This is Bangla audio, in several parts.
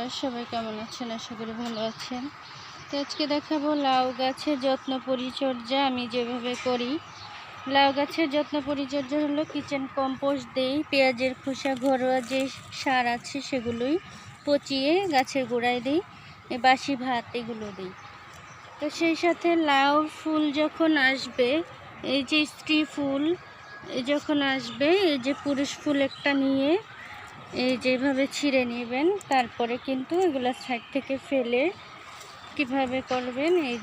নমস্কার, সবাই কেমন আছেন? আশা করি ভালো আছেন। তো আজকে দেখাবো লাউ গাছের যত্ন পরিচর্যা আমি যেভাবে করি। লাউ গাছের যত্ন পরিচর্যা হলো কিচেন কম্পোস্ট দেই, পেঁয়াজের খোসা, ঘরোয়া যে সার আছে সেগুলোই পচিয়ে গাছের গোড়ায় দিই, বাসি ভাত এগুলো দিই। তো সেই সাথে লাউ ফুল যখন আসবে, এই যে স্ত্রী ফুল যখন আসবে, এই যে পুরুষ ফুল একটা নিয়ে এই যেভাবে ছিঁড়ে নেবেন, তারপরে কিন্তু এগুলো সাইড থেকে ফেলে কিভাবে করবেন, এই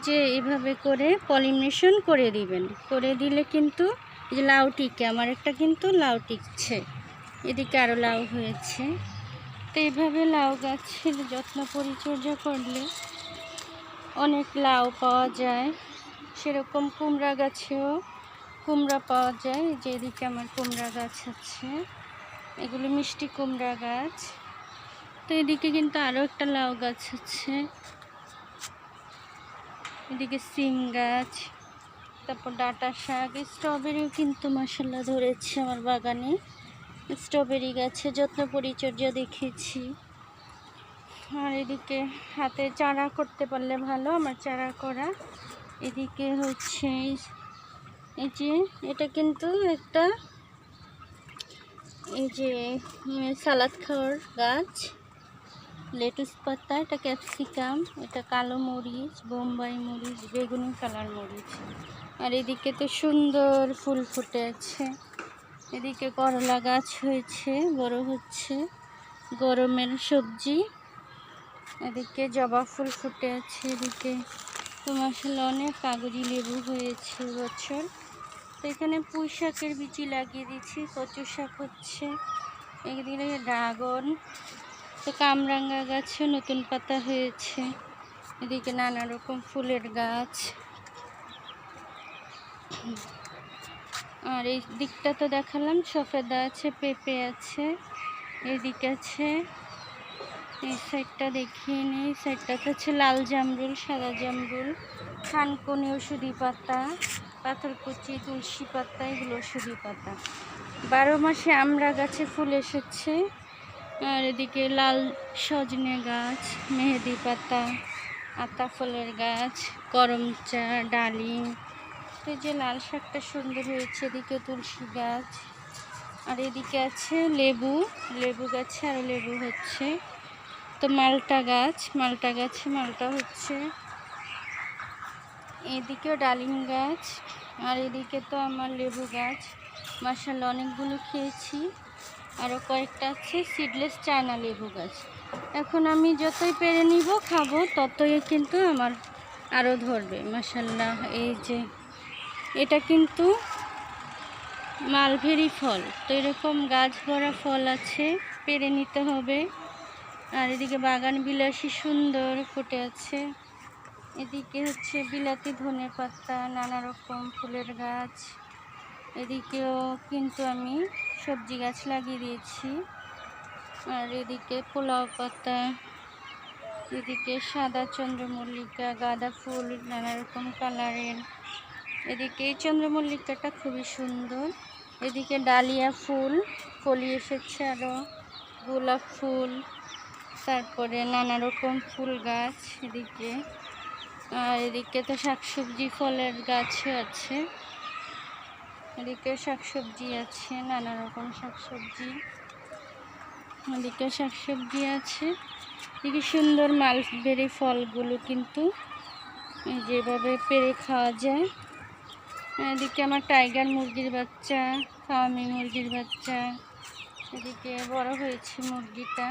যে এইভাবে করে পলিনেশন করে দিবেন। করে দিলে কিন্তু এই যে লাউ টিকে, আমার একটা কিন্তু লাউ টিকছে, এদিকে আরও লাউ হয়েছে। তো এইভাবে লাউ গাছের যত্ন পরিচর্যা করলে অনেক লাউ পাওয়া যায়। সেরকম কুমড়া গাছেও কুমড়া পাওয়া যায়। যে এদিকে আমার কুমড়া গাছ আছে, এগুলো মিষ্টি কুমড়া গাছ। তো এদিকে কিন্তু আরও একটা লাউ গাছ আছে, এদিকে সিম গাছ, তারপর ডাঁটা শাক, স্ট্রবেরিও কিন্তু মাশাআল্লাহ ধরেছে আমার বাগানে। স্ট্রবেরি গাছে যত্ন পরিচর্যা দেখিয়েছি। আর এদিকে হাতে চারা করতে পারলে ভালো, আমার চারা করা। এদিকে হচ্ছে এই যে এটা কিন্তু একটা এই যে সালাদ খাওয়ার গাছ, লেটুস পাতা, এটা ক্যাপসিকাম, এটা কালো মরিচ, বোম্বাই মরিচ, বেগুনি কালার মরিচ। আর এদিকে তো সুন্দর ফুল ফুটে আছে। এদিকে করলা গাছ হয়েছে, বড় হচ্ছে, গরমের সবজি। এদিকে জবা ফুল ফুটে আছে। এদিকে তো মাশাআল্লাহ অনেক কাগজি লেবু হয়েছে বছর। তো এখানে পুঁই শাকের বিচি লাগিয়ে দিচ্ছি, কচু শাক হচ্ছে। একদিকে ড্রাগন, তো কামরাঙ্গা গাছে নতুন পাতা হয়েছে। এদিকে নানা রকম ফুলের গাছ। আর এই দিকটা তো দেখালাম, সফেদা আছে, পেঁপে আছে। এদিকে আছে, এই সাইডটা দেখিয়ে নিই, সাইডটাতে হচ্ছে লাল জামরুল, সাদা জামরুল, থানকুনি ওষুধি পাতা, পাথরকুচি, তুলসী পাতা, এগুলো ওষুধি পাতা। 12 মাসে আমড়া গাছে ফুল এসেছে। আর এদিকে লাল সজনে গাছ, মেহেদি পাতা, আতা ফলের গাছ, করমচা, ডালিম। এই যে লাল শাকটা সুন্দর হয়েছে। এদিকে তুলসী গাছ। আর এদিকে আছে লেবু, লেবু গাছে আরও লেবু হচ্ছে। তো মালটা গাছ, মালটা গাছে মালটা হচ্ছে। এদিকেও ডালিম গাছ। আর এদিকে তো আমার লেবু গাছ, মাশাআল্লাহ অনেকগুলো খেয়েছি। আরও কয়েকটা আছে সিডলেস চায়না লেবু গাছ। এখন আমি যতই পেরে নিব খাবো, ততই কিন্তু আমার আরও ধরবে মাশাআল্লাহ। এই যে এটা কিন্তু মালভেরি ফল, তো এরকম গাছ ভরা ফল আছে, পেরে নিতে হবে। আর এদিকে বাগান বিলাসী সুন্দর ফুটে আছে। এদিকে হচ্ছে বিলাতি ধনে পাতা, নানা রকম ফুলের গাছ। এদিকেও কিন্তু আমি সবজি গাছ লাগিয়ে দিয়েছি। আর এদিকে পোলাও পাতা, এদিকে সাদা চন্দ্রমল্লিকা, গাঁদা ফুল নানা রকম কালারের। এদিকে এই চন্দ্রমল্লিকাটা খুবই সুন্দর। এদিকে ডালিয়া ফুল কলি এসেছে, আরও গোলাপ ফুল, তারপরে নানা রকম ফুল গাছ এদিকে। আর এদিকে তো শাকসবজি ফলের গাছও আছে, এদিকে শাকসবজি আছে, নানা রকম শাকসবজি, এদিকে শাকসবজি আছে। এদিকে সুন্দর মালবেরি ফলগুলো কিন্তু যেভাবে পেরে খাওয়া যায়। এদিকে আমার টাইগার মুরগির বাচ্চা, ফার্মি মুরগির বাচ্চা, এদিকে বড় হয়েছে মুরগিটা।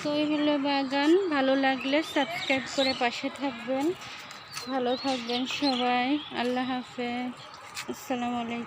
তো এই হলো বাগান। ভালো লাগলে সাবস্ক্রাইব করে পাশে থাকবেন। ভালো থাকবেন সবাই। আল্লাহ হাফেজ, আসসালামু আলাইকুম।